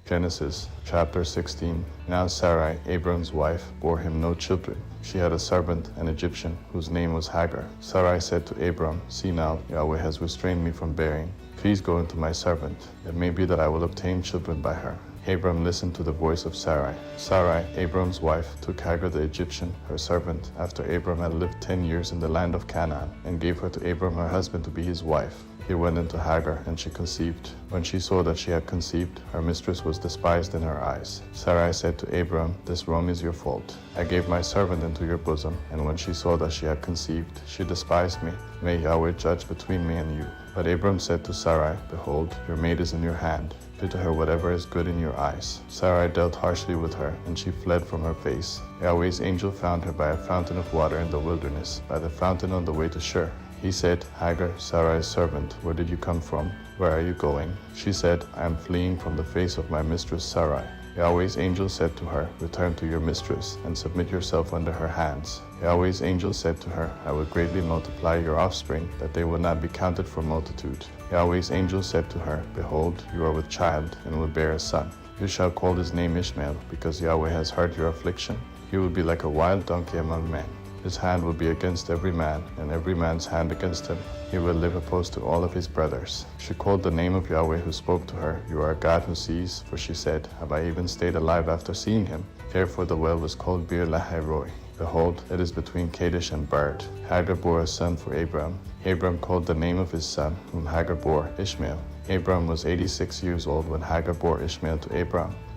Genesis chapter 16. Now Sarai, Abram's wife, bore him no children. She had a servant, an Egyptian, whose name was Hagar. Sarai said to Abram, See now, Yahweh has restrained me from bearing. Please go into my servant. It may be that I will obtain children by her. Abram listened to the voice of Sarai. Sarai, Abram's wife, took Hagar the Egyptian, her servant, after Abram had lived 10 years in the land of Canaan, and gave her to Abram her husband to be his wife. He went into Hagar, and she conceived. When she saw that she had conceived, her mistress was despised in her eyes. Sarai said to Abram, This wrong is your fault. I gave my servant into your bosom, and when she saw that she had conceived, she despised me. May Yahweh judge between me and you. But Abram said to Sarai, Behold, your maid is in your hand. Do to her whatever is good in your eyes. Sarai dealt harshly with her, and she fled from her face. Yahweh's angel found her by a fountain of water in the wilderness, by the fountain on the way to Shur. He said, Hagar, Sarai's servant, where did you come from? Where are you going? She said, I am fleeing from the face of my mistress Sarai. Yahweh's angel said to her, Return to your mistress, and submit yourself under her hands. Yahweh's angel said to her, I will greatly multiply your offspring, that they will not be counted for multitude. Yahweh's angel said to her, Behold, you are with child, and will bear a son. You shall call his name Ishmael, because Yahweh has heard your affliction. He will be like a wild donkey among men. His hand will be against every man, and every man's hand against him. He will live opposed to all of his brothers. She called the name of Yahweh who spoke to her, You are a God who sees, for she said, Have I even stayed alive after seeing him? Therefore the well was called Bir Lahai-roi. Behold, it is between Kadesh and Berd. Hagar bore a son for Abram. Abram called the name of his son, whom Hagar bore, Ishmael. Abram was 86 years old when Hagar bore Ishmael to Abram.